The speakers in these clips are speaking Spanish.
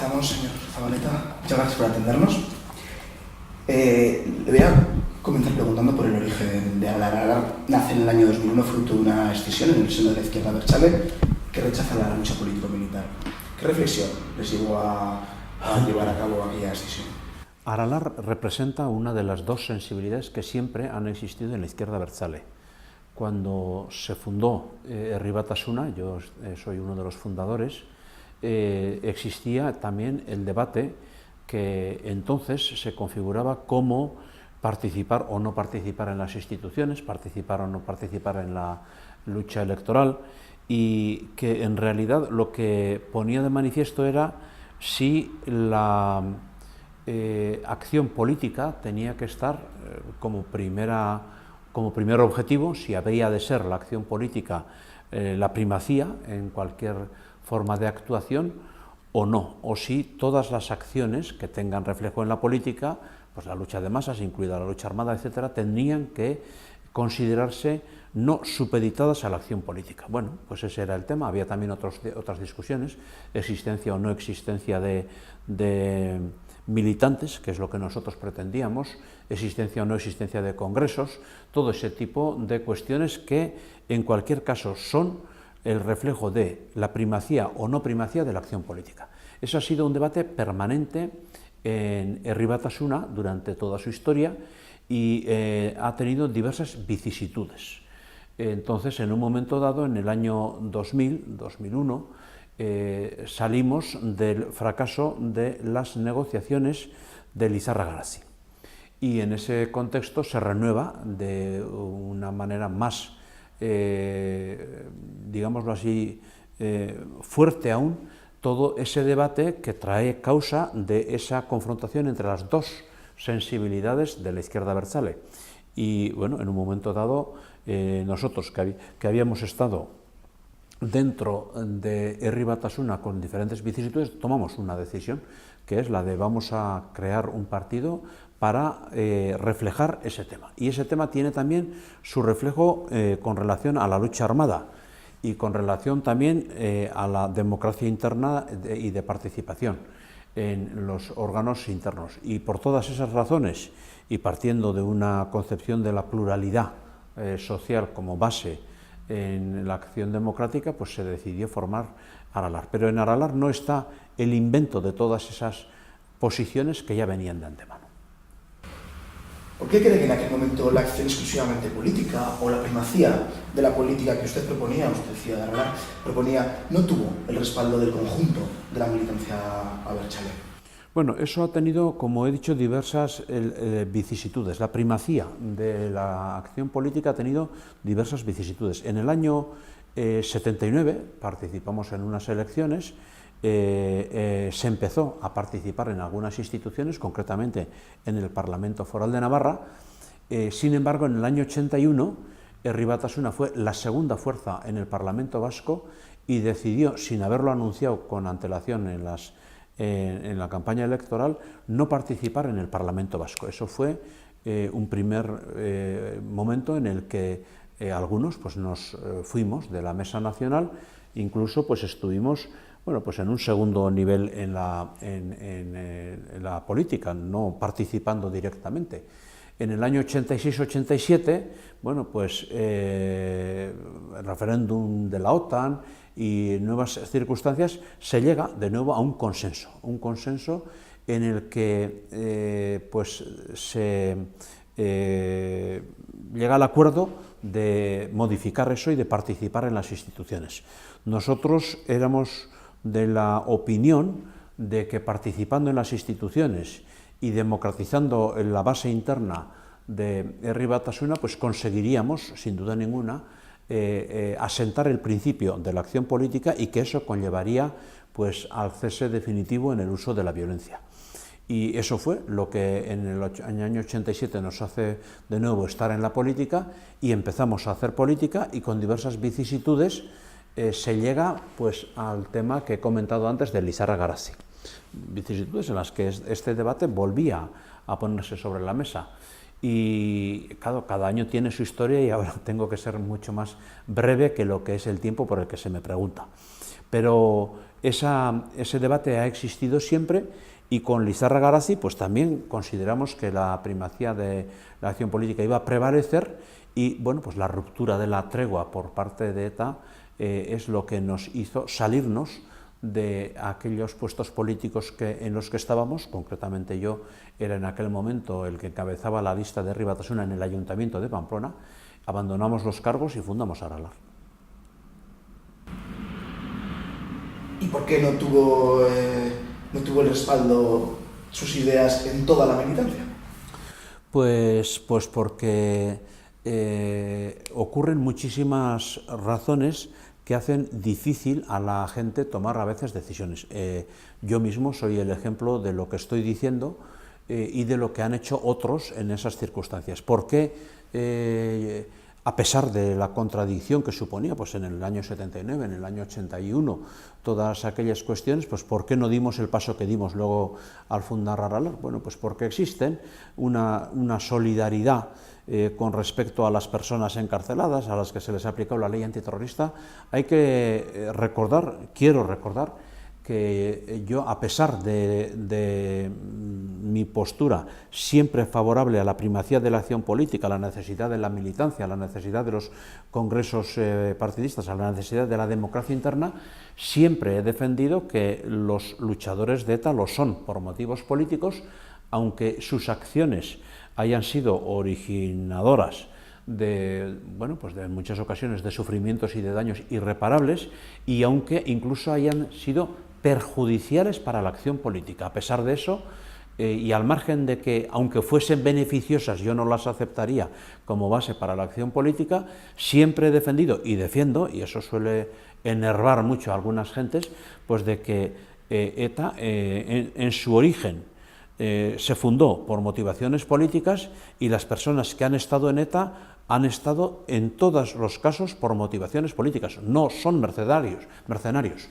Estamos, señor Zabaleta. Muchas gracias por atendernos. Le voy a comenzar preguntando por el origen de Aralar. Aralar nace en el año 2001 fruto de una escisión en el seno de la izquierda abertzale que rechaza la lucha político-militar. ¿Qué reflexión les llevó a llevar a cabo aquella escisión? Aralar representa una de las dos sensibilidades que siempre han existido en la izquierda abertzale. Cuando se fundó Herri Batasuna, yo soy uno de los fundadores, existía también el debate que entonces se configuraba cómo participar o no participar en las instituciones, participar o no participar en la lucha electoral, y que en realidad lo que ponía de manifiesto era si la acción política tenía que estar como primer objetivo, si había de ser la acción política la primacía en cualquier forma de actuación o no, o si todas las acciones que tengan reflejo en la política, pues la lucha de masas, incluida la lucha armada, etcétera, tenían que considerarse no supeditadas a la acción política. Bueno, pues ese era el tema. Había también otras discusiones, existencia o no existencia de militantes, que es lo que nosotros pretendíamos, existencia o no existencia de congresos, todo ese tipo de cuestiones que en cualquier caso son el reflejo de la primacía o no primacía de la acción política. Eso ha sido un debate permanente en Herri Batasuna durante toda su historia y ha tenido diversas vicisitudes. Entonces, en un momento dado, en el año 2001, salimos del fracaso de las negociaciones de Lizarra Garazi. Y en ese contexto se renueva de una manera más, digámoslo así, fuerte aún, todo ese debate que trae causa de esa confrontación entre las dos sensibilidades de la izquierda abertzale. Y bueno, en un momento dado, nosotros que habíamos estado dentro de Herri Batasuna con diferentes vicisitudes, tomamos una decisión, que es la de vamos a crear un partido para reflejar ese tema. Y ese tema tiene también su reflejo con relación a la lucha armada y con relación también a la democracia interna y de participación en los órganos internos. Y por todas esas razones, y partiendo de una concepción de la pluralidad social como base en la acción democrática, pues se decidió formar Aralar. Pero en Aralar no está el invento de todas esas posiciones que ya venían de antemano. ¿Por qué cree que en aquel momento la acción exclusivamente política o la primacía de la política que usted proponía, usted decía de Aralar, proponía, no tuvo el respaldo del conjunto de la militancia abertzale? Bueno, eso ha tenido, como he dicho, diversas vicisitudes. La primacía de la acción política ha tenido diversas vicisitudes. En el año 79 participamos en unas elecciones, se empezó a participar en algunas instituciones, concretamente en el Parlamento Foral de Navarra. Sin embargo, en el año 81, Herri Batasuna fue la segunda fuerza en el Parlamento Vasco y decidió, sin haberlo anunciado con antelación en la campaña electoral, no participar en el Parlamento Vasco. Eso fue un primer momento en el que algunos pues, nos fuimos de la Mesa Nacional, incluso pues, estuvimos pues, en un segundo nivel en la política, no participando directamente. En el año 86-87, bueno, pues el referéndum de la OTAN y nuevas circunstancias, se llega de nuevo a un consenso en el que pues se llega al acuerdo de modificar eso y de participar en las instituciones. Nosotros éramos de la opinión de que participando en las instituciones y democratizando la base interna de Herri Batasuna, pues conseguiríamos, sin duda ninguna, asentar el principio de la acción política y que eso conllevaría pues, al cese definitivo en el uso de la violencia. Y eso fue lo que en el año 87 nos hace de nuevo estar en la política y empezamos a hacer política y con diversas vicisitudes se llega pues, al tema que he comentado antes de Lizarra Garazi. Vicisitudes en las que este debate volvía a ponerse sobre la mesa. Y claro, cada año tiene su historia y ahora tengo que ser mucho más breve que lo que es el tiempo por el que se me pregunta. Pero ese debate ha existido siempre, y con Lizarra-Garazi pues también consideramos que la primacía de la acción política iba a prevalecer, y bueno, pues la ruptura de la tregua por parte de ETA es lo que nos hizo salirnos de aquellos puestos políticos en los que estábamos. Concretamente yo era en aquel momento el que encabezaba la lista de Herri Batasuna en el Ayuntamiento de Pamplona. Abandonamos los cargos y fundamos Aralar. ¿Y por qué no tuvo el respaldo sus ideas en toda la militancia? Pues porque ocurren muchísimas razones que hacen difícil a la gente tomar a veces decisiones. Yo mismo soy el ejemplo de lo que estoy diciendo y de lo que han hecho otros en esas circunstancias. ¿Por qué, a pesar de la contradicción que suponía pues en el año 79, en el año 81, todas aquellas cuestiones, pues ¿por qué no dimos el paso que dimos luego al fundar Aralar? Bueno, pues porque existen una solidaridad con respecto a las personas encarceladas, a las que se les ha aplicado la ley antiterrorista. Hay que quiero recordar, que yo, a pesar de mi postura siempre favorable a la primacía de la acción política, a la necesidad de la militancia, a la necesidad de los congresos partidistas, a la necesidad de la democracia interna, siempre he defendido que los luchadores de ETA lo son por motivos políticos, aunque sus acciones hayan sido originadoras de muchas ocasiones de sufrimientos y de daños irreparables, y aunque incluso hayan sido perjudiciales para la acción política. A pesar de eso, y al margen de que, aunque fuesen beneficiosas, yo no las aceptaría como base para la acción política, siempre he defendido y defiendo, y eso suele enervar mucho a algunas gentes, pues de que ETA en su origen se fundó por motivaciones políticas, y las personas que han estado en ETA han estado en todos los casos por motivaciones políticas, no son mercenarios.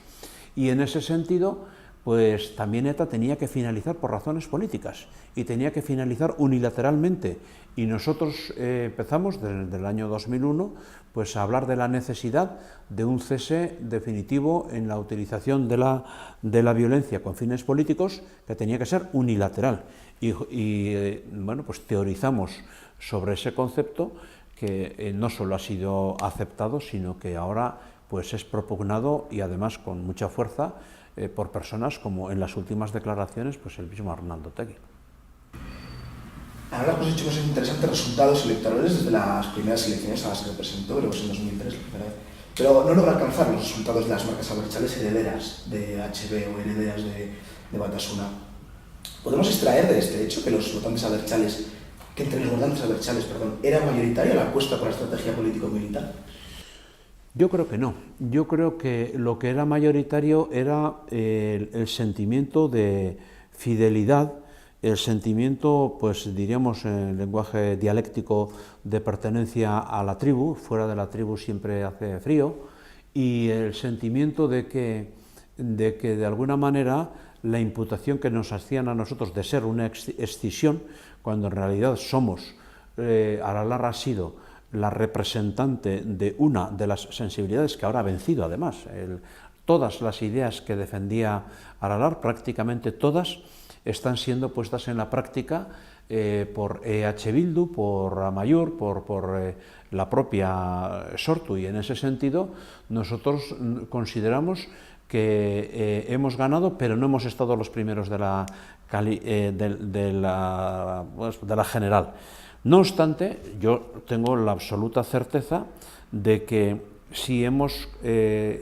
Y en ese sentido, pues también ETA tenía que finalizar por razones políticas, y tenía que finalizar unilateralmente, y nosotros empezamos desde el año 2001 pues a hablar de la necesidad de un cese definitivo en la utilización de la violencia con fines políticos, que tenía que ser unilateral, y pues teorizamos sobre ese concepto, que no solo ha sido aceptado, sino que ahora pues es propugnado, y además con mucha fuerza, por personas como en las últimas declaraciones pues el mismo Arnaldo Otegi. Ahora hemos hecho unos interesantes resultados electorales desde las primeras elecciones a las que representó, creo que en 2003, pero no logra alcanzar los resultados de las marcas abertzales herederas de HB o herederas de Batasuna. ¿Podemos extraer de este hecho que entre los votantes abertzales, era mayoritaria la apuesta por la estrategia político-militar? Yo creo que no. Yo creo que lo que era mayoritario era el sentimiento de fidelidad, el sentimiento, pues diríamos en lenguaje dialéctico, de pertenencia a la tribu. Fuera de la tribu siempre hace frío, y el sentimiento de que de alguna manera la imputación que nos hacían a nosotros de ser una escisión, cuando en realidad somos, Aralar ha sido la representante de una de las sensibilidades que ahora ha vencido, además. Todas las ideas que defendía Aralar, prácticamente todas, están siendo puestas en la práctica por EH Bildu, por Amaiur, por la propia Sortu, y en ese sentido nosotros consideramos que hemos ganado, pero no hemos estado los primeros de la general. No obstante, yo tengo la absoluta certeza de que sí hemos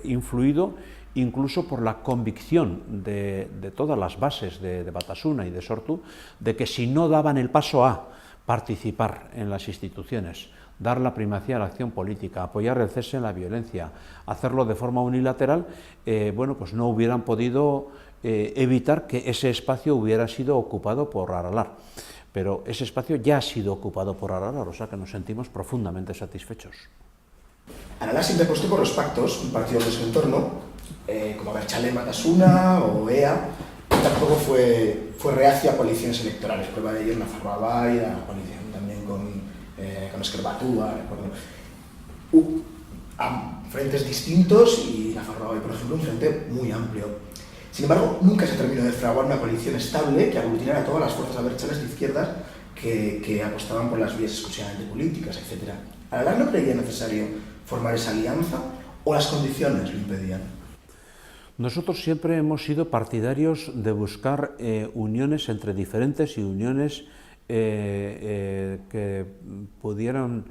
influido, incluso por la convicción de todas las bases de Batasuna y de Sortu, de que si no daban el paso a participar en las instituciones, dar la primacía a la acción política, apoyar el cese en la violencia, hacerlo de forma unilateral, pues no hubieran podido evitar que ese espacio hubiera sido ocupado por Aralar. Pero ese espacio ya ha sido ocupado por Aralar, o sea que nos sentimos profundamente satisfechos. Aralar siempre apostó por los pactos, un partido de su entorno, como Abertzale, Batasuna o EA, tampoco fue reacia a coaliciones electorales. Prueba de ello en Nafarroa y la coalición también con Ezker Batua, recuerdo. a frentes distintos y Nafarroa, por ejemplo, un frente muy amplio. Sin embargo, nunca se terminó de fraguar una coalición estable que aglutinara a todas las fuerzas abertzales de izquierdas que apostaban por las vías exclusivamente políticas, etc. ¿Aralar no creía necesario formar esa alianza o las condiciones lo impedían? Nosotros siempre hemos sido partidarios de buscar uniones entre diferentes y uniones que pudieran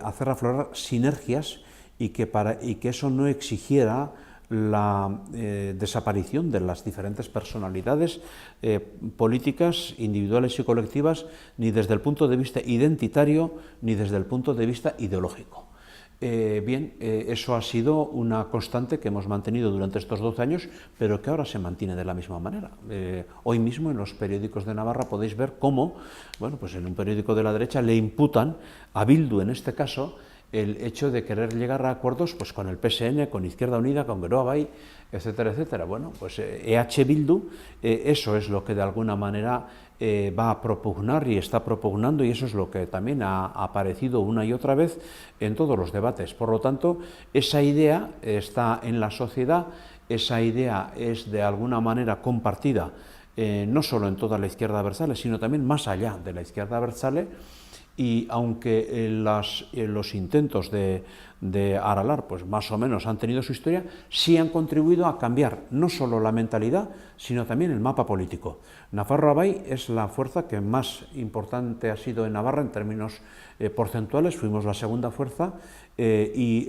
hacer aflorar sinergias y que eso no exigiera la desaparición de las diferentes personalidades políticas, individuales y colectivas, ni desde el punto de vista identitario ni desde el punto de vista ideológico. Eso ha sido una constante que hemos mantenido durante estos 12 años, pero que ahora se mantiene de la misma manera. Hoy mismo en los periódicos de Navarra podéis ver cómo, bueno, pues en un periódico de la derecha le imputan a Bildu, en este caso, el hecho de querer llegar a acuerdos pues, con el PSN, con Izquierda Unida, con Geroa Bai, etcétera, etcétera. Bueno, pues EH Bildu, eso es lo que de alguna manera va a propugnar y está propugnando, y eso es lo que también ha aparecido una y otra vez en todos los debates. Por lo tanto, esa idea está en la sociedad, esa idea es de alguna manera compartida, no solo en toda la izquierda abertzale, sino también más allá de la izquierda abertzale. Y aunque los intentos de Aralar pues más o menos han tenido su historia, sí han contribuido a cambiar no solo la mentalidad, sino también el mapa político. Nafarroa Bai es la fuerza que más importante ha sido en Navarra en términos porcentuales, fuimos la segunda fuerza y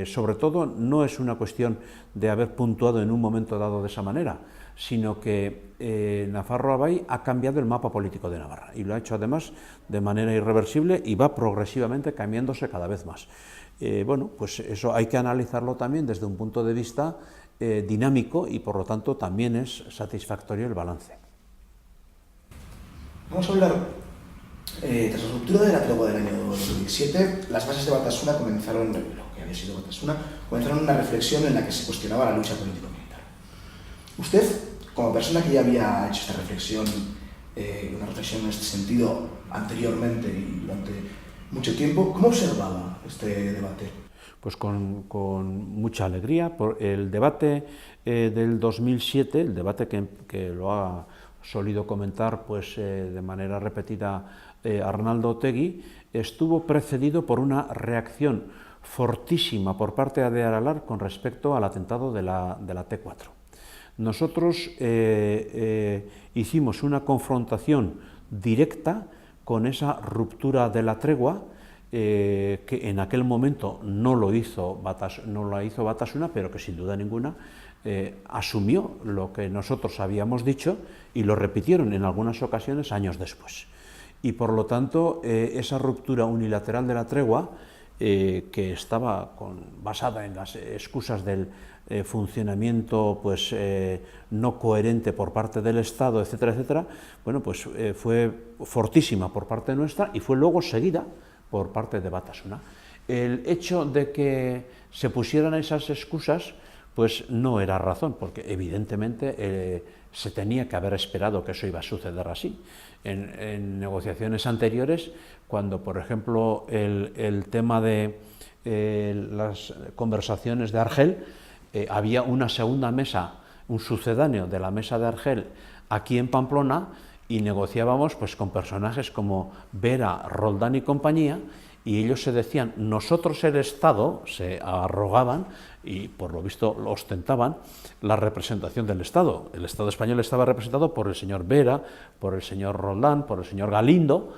sobre todo no es una cuestión de haber puntuado en un momento dado de esa manera, sino que Nafarroa Bai ha cambiado el mapa político de Navarra y lo ha hecho además de manera irreversible y va progresivamente cambiándose cada vez más. Bueno, pues eso hay que analizarlo también desde un punto de vista dinámico y por lo tanto también es satisfactorio el balance. Vamos a hablar, tras la ruptura de la tregua del año 2007, las bases de Batasuna comenzaron, lo que había sido Batasuna, comenzaron una reflexión en la que se cuestionaba la lucha político-militar. Usted, como persona que ya había hecho esta reflexión, una reflexión en este sentido anteriormente y durante mucho tiempo, ¿cómo observaba este debate? Pues con mucha alegría. El debate del 2007, el debate que lo ha solido comentar pues, de manera repetida Arnaldo Otegi, estuvo precedido por una reacción fortísima por parte de Aralar con respecto al atentado de la T4. Nosotros hicimos una confrontación directa con esa ruptura de la tregua, que en aquel momento no la hizo Batasuna, pero que sin duda ninguna asumió lo que nosotros habíamos dicho y lo repitieron en algunas ocasiones años después. Y por lo tanto, esa ruptura unilateral de la tregua, que estaba basada en las excusas del funcionamiento pues, no coherente por parte del Estado, etcétera, etcétera, bueno, pues fue fortísima por parte nuestra y fue luego seguida por parte de Batasuna. El hecho de que se pusieran esas excusas pues no era razón, porque evidentemente se tenía que haber esperado que eso iba a suceder así. En negociaciones anteriores, cuando por ejemplo el tema de las conversaciones de Argel, había una segunda mesa, un sucedáneo de la mesa de Argel aquí en Pamplona, y negociábamos pues, con personajes como Vera, Roldán y compañía, y ellos se decían, nosotros el Estado, se arrogaban y por lo visto lo ostentaban la representación del Estado. El Estado español estaba representado por el señor Vera, por el señor Roldán, por el señor Galindo.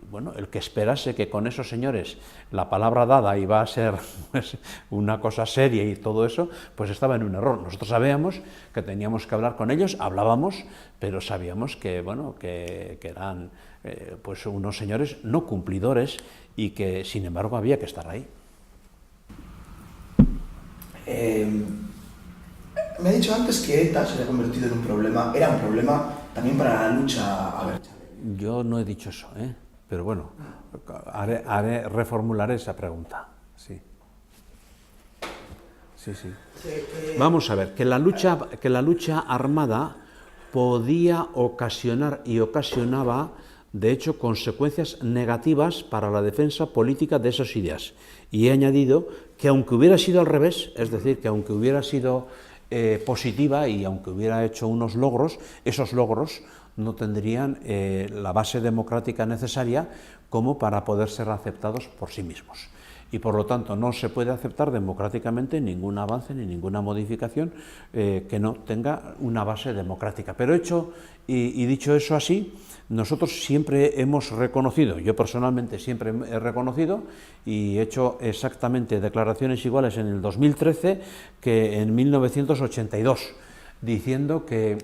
Bueno, el que esperase que con esos señores la palabra dada iba a ser pues, una cosa seria y todo eso, pues estaba en un error. Nosotros sabíamos que teníamos que hablar con ellos, hablábamos, pero sabíamos que, bueno, que eran pues unos señores no cumplidores y que, sin embargo, había que estar ahí. Me ha dicho antes que ETA se había convertido en un problema, era un problema también para la lucha abertzale. Yo no he dicho eso, pero bueno, reformularé esa pregunta. Sí. Sí, sí. Vamos a ver, que la lucha armada podía ocasionar y ocasionaba de hecho, consecuencias negativas para la defensa política de esas ideas. Y he añadido que aunque hubiera sido al revés, es decir, que aunque hubiera sido positiva y aunque hubiera hecho unos logros, esos logros no tendrían la base democrática necesaria como para poder ser aceptados por sí mismos. Y por lo tanto no se puede aceptar democráticamente ningún avance ni ninguna modificación que no tenga una base democrática. Pero hecho y dicho eso así, nosotros siempre hemos reconocido, yo personalmente siempre he reconocido y he hecho exactamente declaraciones iguales en el 2013 que en 1982, diciendo que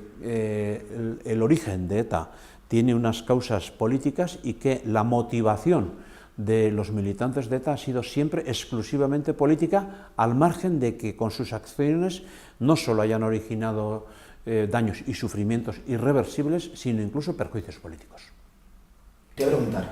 el origen de ETA tiene unas causas políticas y que la motivación de los militantes de ETA ha sido siempre exclusivamente política, al margen de que con sus acciones no solo hayan originado daños y sufrimientos irreversibles, sino incluso perjuicios políticos. Te voy a preguntar,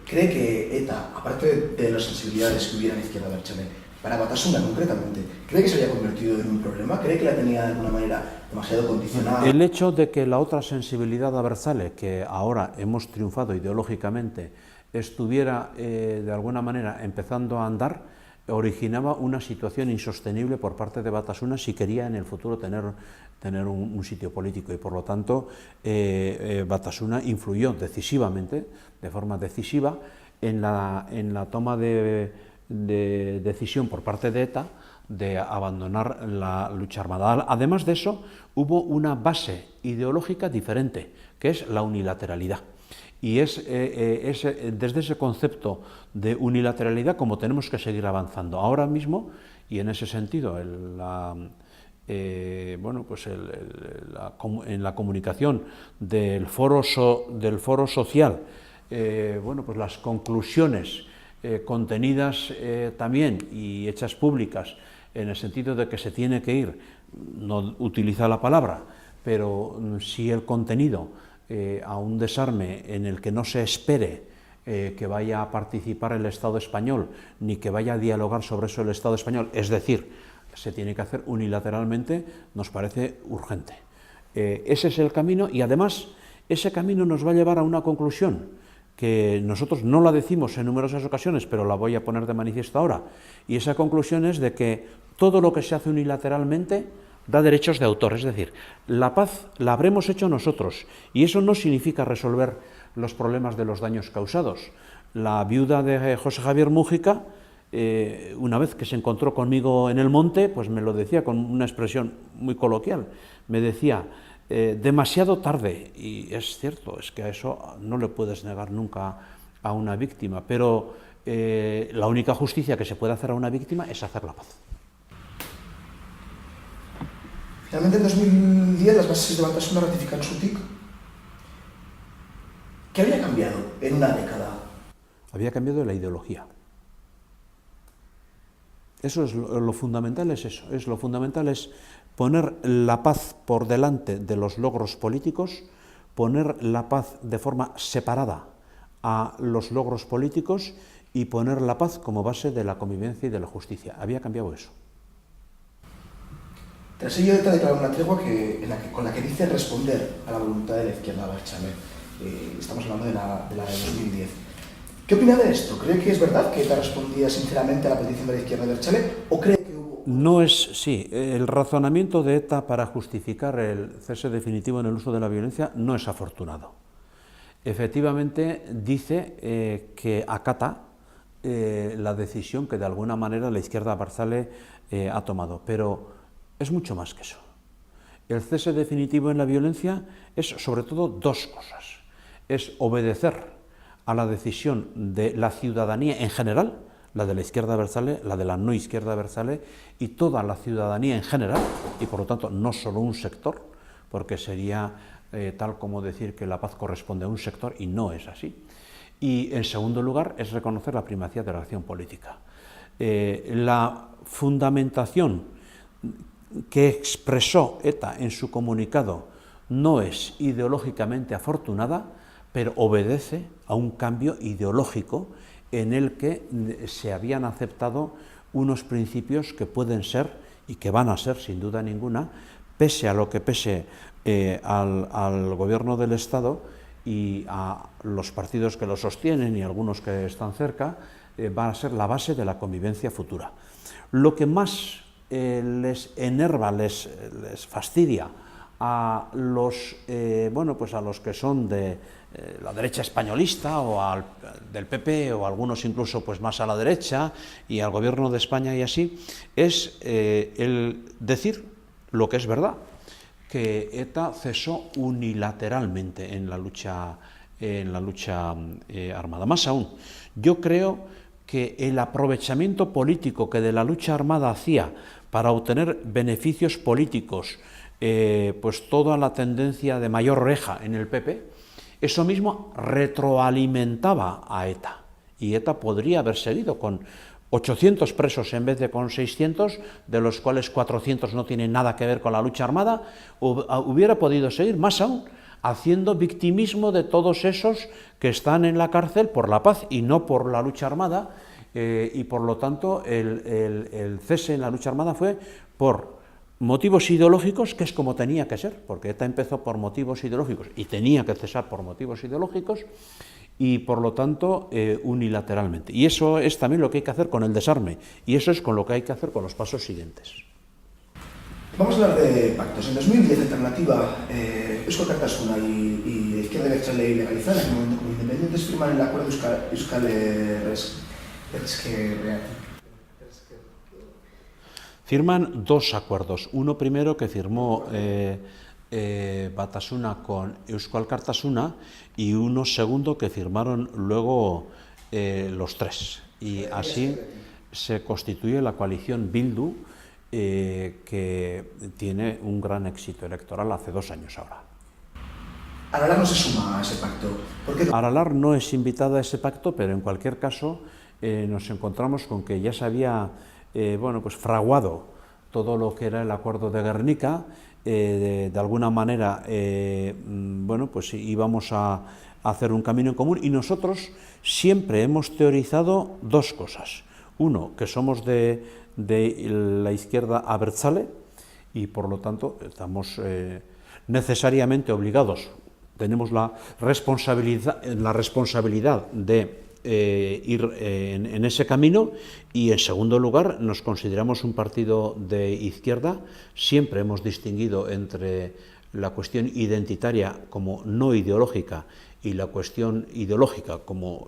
¿cree que ETA, aparte de las sensibilidades que hubiera en Izquierda Abertzale, para Batasuna concretamente, cree que se había convertido en un problema? ¿Cree que la tenía de alguna manera demasiado condicionada? El hecho de que la otra sensibilidad abertzale, que ahora hemos triunfado ideológicamente, estuviera de alguna manera empezando a andar, originaba una situación insostenible por parte de Batasuna si quería en el futuro tener un sitio político, y por lo tanto Batasuna influyó decisivamente, de forma decisiva, en la toma de decisión por parte de ETA de abandonar la lucha armada. Además de eso, hubo una base ideológica diferente, que es la unilateralidad. Y es desde ese concepto de unilateralidad como tenemos que seguir avanzando. Ahora mismo, y en ese sentido, en la comunicación del foro social, pues las conclusiones contenidas también y hechas públicas en el sentido de que se tiene que ir, no utiliza la palabra, pero sí el contenido, a un desarme en el que no se espere que vaya a participar el Estado español, ni que vaya a dialogar sobre eso el Estado español, es decir, se tiene que hacer unilateralmente, nos parece urgente. Ese es el camino, y además ese camino nos va a llevar a una conclusión que nosotros no la decimos en numerosas ocasiones, pero la voy a poner de manifiesto ahora, y esa conclusión es de que todo lo que se hace unilateralmente da derechos de autor, es decir, la paz la habremos hecho nosotros, y eso no significa resolver los problemas de los daños causados. La viuda de José Javier Mújica, una vez que se encontró conmigo en el monte, pues me lo decía con una expresión muy coloquial, me decía, demasiado tarde, y es cierto, es que a eso no le puedes negar nunca a una víctima, pero la única justicia que se puede hacer a una víctima es hacer la paz. Finalmente, en 2010, las bases de Batasuna ratifican su TIC. ¿Qué había cambiado en una década? Había cambiado la ideología. Eso es lo fundamental, es eso. Lo fundamental es poner la paz por delante de los logros políticos, poner la paz de forma separada a los logros políticos y poner la paz como base de la convivencia y de la justicia. Había cambiado eso. Tras ello, ETA declaró una tregua con la que dice responder a la voluntad de la Izquierda Abertzale. Estamos hablando de la de 2010. ¿Qué opina de esto? ¿Cree que es verdad que ETA respondía sinceramente a la petición de la Izquierda Abertzale o cree que hubo...? No es, sí, el razonamiento de ETA para justificar el cese definitivo en el uso de la violencia no es afortunado. Efectivamente, dice que acata la decisión que de alguna manera la Izquierda Abertzale ha tomado, pero es mucho más que eso. El cese definitivo en la violencia es sobre todo dos cosas. Es obedecer a la decisión de la ciudadanía en general, la de la izquierda abertzale, la de la no izquierda abertzale, y toda la ciudadanía en general, y por lo tanto no solo un sector, porque sería tal como decir que la paz corresponde a un sector, y no es así. Y en segundo lugar es reconocer la primacía de la acción política. La fundamentación que expresó ETA en su comunicado no es ideológicamente afortunada, pero obedece a un cambio ideológico en el que se habían aceptado unos principios que pueden ser y que van a ser, sin duda ninguna, pese a lo que pese al gobierno del Estado y a los partidos que lo sostienen y algunos que están cerca, van a ser la base de la convivencia futura. Lo que más les enerva, les fastidia a los, pues a los que son de la derecha españolista o del PP o algunos incluso pues más a la derecha y al gobierno de España y así, es el decir lo que es verdad, que ETA cesó unilateralmente en la lucha armada. Más aún, yo creo que el aprovechamiento político que de la lucha armada hacía para obtener beneficios políticos, pues toda la tendencia de mayor reja en el PP, eso mismo retroalimentaba a ETA. Y ETA podría haber seguido con 800 presos en vez de con 600, de los cuales 400 no tienen nada que ver con la lucha armada, hubiera podido seguir, más aún, haciendo victimismo de todos esos que están en la cárcel por la paz y no por la lucha armada, y por lo tanto el cese en la lucha armada fue por motivos ideológicos, que es como tenía que ser, porque ETA empezó por motivos ideológicos y tenía que cesar por motivos ideológicos, y por lo tanto unilateralmente. Y eso es también lo que hay que hacer con el desarme, y eso es con lo que hay que hacer con los pasos siguientes. Vamos a hablar de pactos. En 2010, Alternativa, Eusko Alkartasuna y Izquierda Abertzale legalizada, en el momento como independientes, firman el acuerdo Euskal Herria. Firman dos acuerdos. Uno primero que firmó Batasuna con Eusko Alkartasuna y uno segundo que firmaron luego los tres. Y así se constituye la coalición Bildu, que tiene un gran éxito electoral hace 2 años ahora. Aralar no se suma a ese pacto. Aralar no es invitada a ese pacto, pero en cualquier caso nos encontramos con que ya se había pues fraguado todo lo que era el acuerdo de Gernika. De alguna manera pues íbamos a hacer un camino en común, y nosotros siempre hemos teorizado dos cosas. Uno, que somos de la izquierda abertzale y por lo tanto estamos necesariamente obligados, tenemos la responsabilidad de ir en ese camino, y en segundo lugar nos consideramos un partido de izquierda. Siempre hemos distinguido entre la cuestión identitaria como no ideológica y la cuestión ideológica como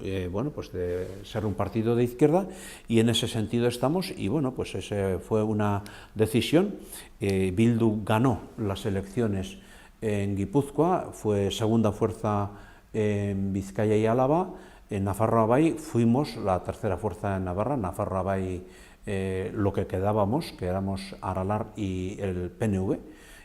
pues de ser un partido de izquierda, y en ese sentido estamos, y pues esa fue una decisión. Bildu ganó las elecciones en Guipúzcoa, fue segunda fuerza en Vizcaya y Álava. En Nafarroa Bai fuimos la tercera fuerza en Navarra. Nafarroa Bai, lo que quedábamos, que éramos Aralar y el PNV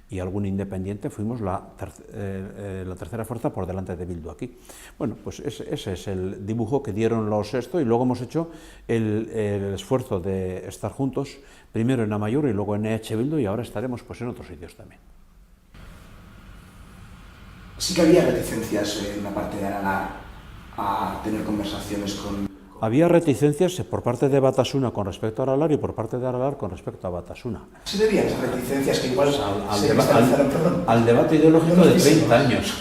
y algún independiente, fuimos la tercera fuerza por delante de Bildu aquí. Bueno, pues ese es el dibujo que dieron los y luego hemos hecho el esfuerzo de estar juntos, primero en Amaiur y luego en EH Bildu, y ahora estaremos pues en otros sitios también. Sí que había reticencias en la parte de Aralar a tener conversaciones con... Había reticencias por parte de Batasuna con respecto a Aralar y por parte de Aralar con respecto a Batasuna. ¿Se debían esas reticencias que igual al debate ideológico de 30 años?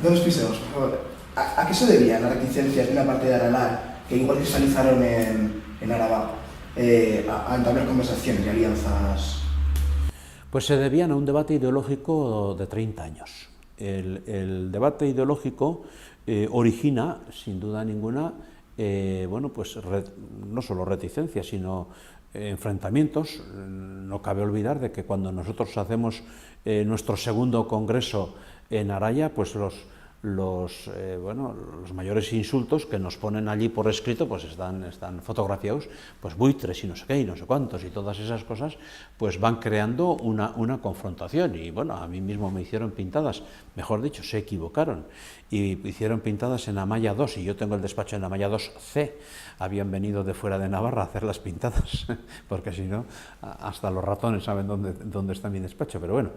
No nos pisemos, por favor. ¿A qué se debían las reticencias de una parte de Aralar que igual cristalizaron en Araba a entablar conversaciones y alianzas? Pues se debían a un debate ideológico de 30 años. El debate ideológico origina, sin duda ninguna, pues no solo reticencias, sino enfrentamientos. No cabe olvidar de que cuando nosotros hacemos nuestro segundo congreso en Araya, pues los mayores insultos que nos ponen allí por escrito pues están fotografiados, pues buitres y no sé qué y no sé cuántos, y todas esas cosas pues van creando una confrontación. Y a mí mismo me hicieron pintadas, mejor dicho, se equivocaron y hicieron pintadas en Amaya 2, y yo tengo el despacho en Amaya 2C. Habían venido de fuera de Navarra a hacer las pintadas porque si no hasta los ratones saben dónde está mi despacho. Pero bueno,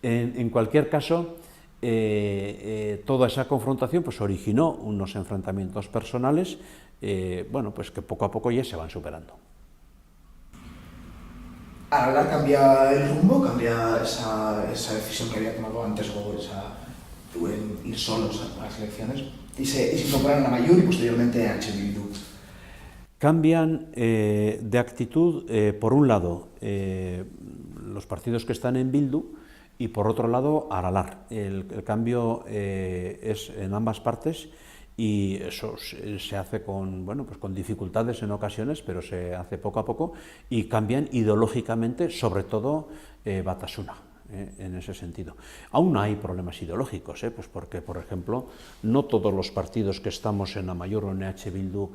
en cualquier caso, toda esa confrontación pues originó unos enfrentamientos personales, pues que poco a poco ya se van superando. ¿Aralar cambia el rumbo, cambia esa decisión que había tomado antes, o pueden ir solos a las elecciones y se incorporaron a Amaiur y posteriormente a H. Bildu. Cambian de actitud, por un lado, los partidos que están en Bildu y por otro lado, Aralar. El cambio es en ambas partes y eso se hace con, bueno, pues con dificultades en ocasiones, pero se hace poco a poco y cambian ideológicamente, sobre todo Batasuna. En ese sentido. Aún hay problemas ideológicos, pues porque, por ejemplo, no todos los partidos que estamos en Amaiur o en EH Bildu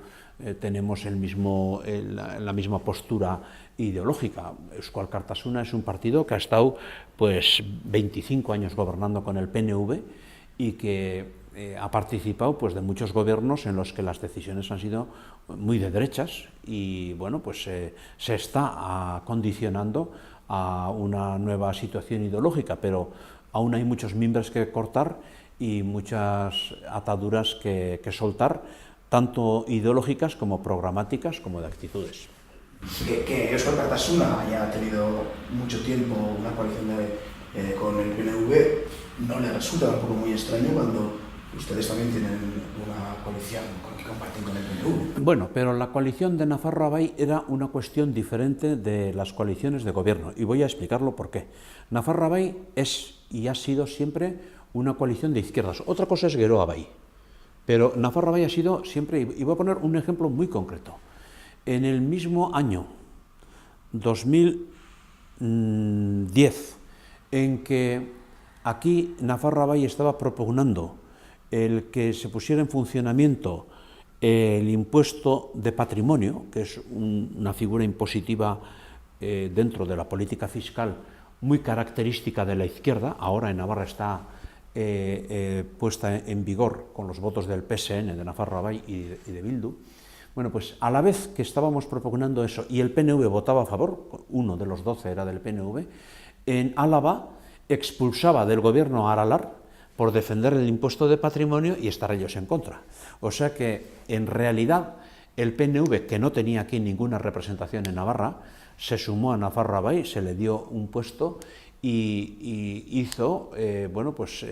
tenemos la misma postura ideológica. Eusko Alkartasuna es un partido que ha estado pues 25 años gobernando con el PNV y que ha participado pues de muchos gobiernos en los que las decisiones han sido muy de derechas y bueno, pues se está condicionando a una nueva situación ideológica, pero aún hay muchos mimbres que cortar y muchas ataduras que soltar, tanto ideológicas como programáticas como de actitudes. Que Eusko Alkartasuna haya tenido mucho tiempo una coalición con el PNV no le resulta tampoco muy extraño cuando ustedes también tienen una coalición que comparten con el PNV. Bueno, pero la coalición de Nafarroa Bai era una cuestión diferente de las coaliciones de gobierno, y voy a explicarlo por qué. Nafarroa Bai es y ha sido siempre una coalición de izquierdas. Otra cosa es Geroa Bai, pero Nafarroa Bai ha sido siempre, y voy a poner un ejemplo muy concreto. En el mismo año 2010, en que aquí Nafarroa Bai estaba propugnando el que se pusiera en funcionamiento el impuesto de patrimonio, que es una figura impositiva dentro de la política fiscal muy característica de la izquierda. Ahora en Navarra está puesta en vigor con los votos del PSN, de Nafarroa Bai y de Bildu. Bueno, pues a la vez que estábamos propugnando eso y el PNV votaba a favor, uno de los 12 era del PNV, en Álava expulsaba del gobierno a Aralar por defender el impuesto de patrimonio y estar ellos en contra. O sea que, en realidad, el PNV, que no tenía aquí ninguna representación en Navarra, se sumó a Nafarroa Bai, se le dio un puesto y hizo bueno, pues,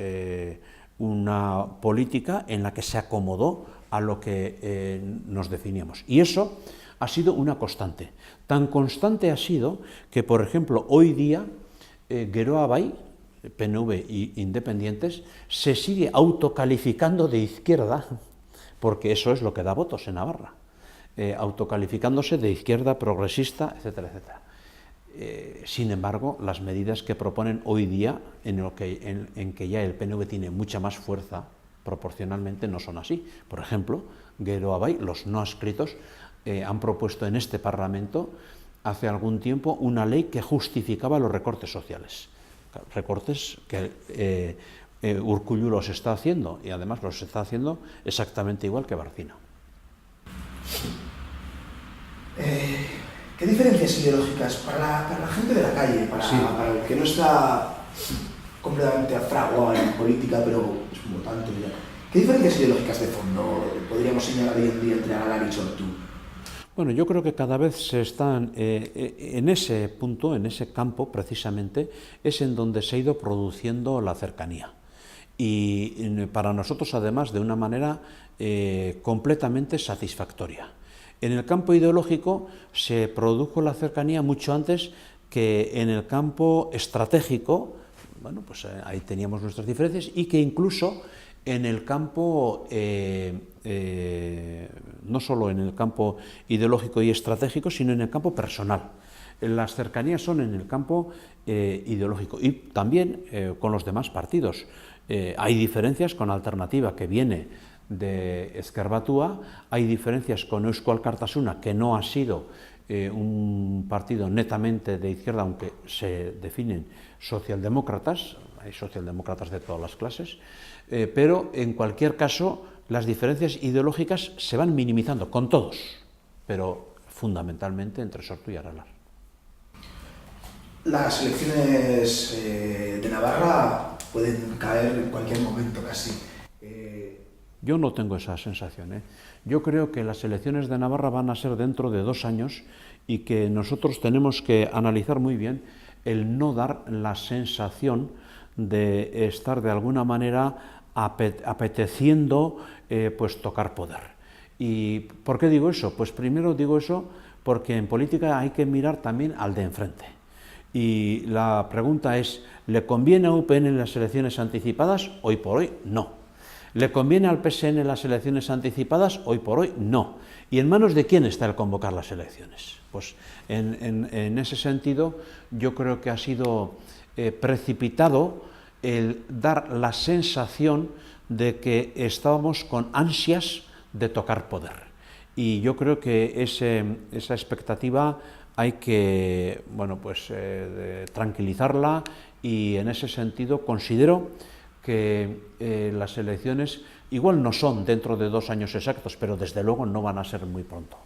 una política en la que se acomodó a lo que nos definíamos. Y eso ha sido una constante. Tan constante ha sido que, por ejemplo, hoy día, Geroa Bai, PNV y independientes, se sigue autocalificando de izquierda, porque eso es lo que da votos en Navarra, autocalificándose de izquierda, progresista, etcétera, etcétera. Sin embargo, las medidas que proponen hoy día, en que ya el PNV tiene mucha más fuerza, proporcionalmente no son así. Por ejemplo, Geroa Bai, los no adscritos, han propuesto en este Parlamento hace algún tiempo una ley que justificaba los recortes sociales. Recortes que Urkullu los está haciendo, y además los está haciendo exactamente igual que Barcina. ¿Qué diferencias ideológicas para la gente de la calle, para el que no está completamente fraguado en política, pero es un votante ya? ¿Qué diferencias ideológicas de fondo podríamos señalar hoy en día entre Aralar y Sortu? Bueno, yo creo que cada vez se están, en ese punto, en ese campo precisamente, es en donde se ha ido produciendo la cercanía. Y para nosotros, además, de una manera completamente satisfactoria. En el campo ideológico se produjo la cercanía mucho antes que en el campo estratégico. Bueno, pues ahí teníamos nuestras diferencias, y que incluso en el campo, no solo en el campo ideológico y estratégico, sino en el campo personal. Las cercanías son en el campo ideológico y también con los demás partidos. Hay diferencias con Alternativa, que viene de Ezker Batua, hay diferencias con Eusko Alkartasuna, que no ha sido un partido netamente de izquierda, aunque se definen socialdemócratas, hay socialdemócratas de todas las clases, pero en cualquier caso las diferencias ideológicas se van minimizando con todos, pero fundamentalmente entre Sortu y Aralar. Las elecciones de Navarra pueden caer en cualquier momento casi. Yo no tengo esa sensación. Yo creo que las elecciones de Navarra van a ser dentro de 2 años y que nosotros tenemos que analizar muy bien el no dar la sensación de estar de alguna manera apeteciendo pues tocar poder. ¿Y por qué digo eso? Pues primero digo eso porque en política hay que mirar también al de enfrente. Y la pregunta es, ¿le conviene a UPN las elecciones anticipadas? Hoy por hoy, no. ¿Le conviene al PSN las elecciones anticipadas? Hoy por hoy, no. ¿Y en manos de quién está el convocar las elecciones? Pues en ese sentido yo creo que ha sido precipitado el dar la sensación de que estábamos con ansias de tocar poder. Y yo creo que esa expectativa hay que tranquilizarla, y en ese sentido considero que las elecciones igual no son dentro de 2 años exactos, pero desde luego no van a ser muy pronto.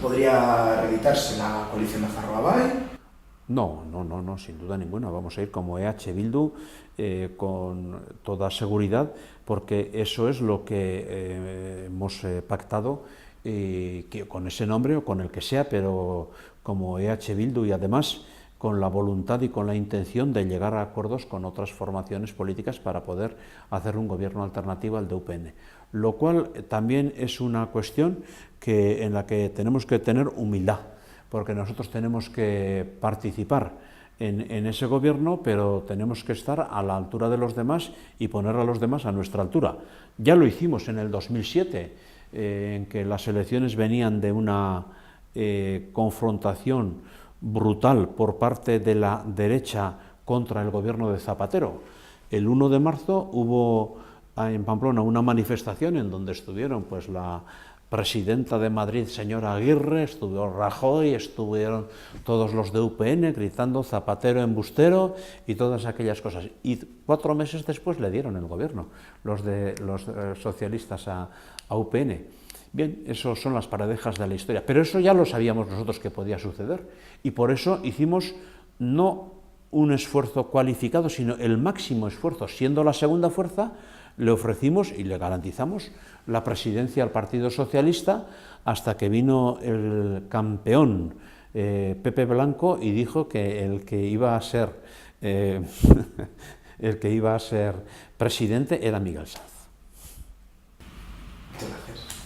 ¿Podría reeditarse la coalición Nafarroa-Bai? No, sin duda ninguna. Vamos a ir como EH Bildu con toda seguridad, porque eso es lo que hemos pactado, que con ese nombre o con el que sea, pero como EH Bildu, y además con la voluntad y con la intención de llegar a acuerdos con otras formaciones políticas para poder hacer un gobierno alternativo al de UPN. Lo cual también es una cuestión en la que tenemos que tener humildad, porque nosotros tenemos que participar en ese gobierno, pero tenemos que estar a la altura de los demás y poner a los demás a nuestra altura. Ya lo hicimos en el 2007, en que las elecciones venían de una confrontación brutal por parte de la derecha contra el gobierno de Zapatero. El 1 de marzo hubo en Pamplona una manifestación en donde estuvieron pues la presidenta de Madrid, señora Aguirre, estuvo Rajoy, estuvieron todos los de UPN gritando Zapatero embustero y todas aquellas cosas. Y 4 meses después le dieron el gobierno los socialistas a UPN. Bien, eso son las paradojas de la historia, pero eso ya lo sabíamos nosotros que podía suceder, y por eso hicimos no un esfuerzo cualificado, sino el máximo esfuerzo. Siendo la segunda fuerza, le ofrecimos y le garantizamos la presidencia al Partido Socialista, hasta que vino el campeón Pepe Blanco y dijo que el que iba a ser presidente era Miguel Sanz. Muchas gracias.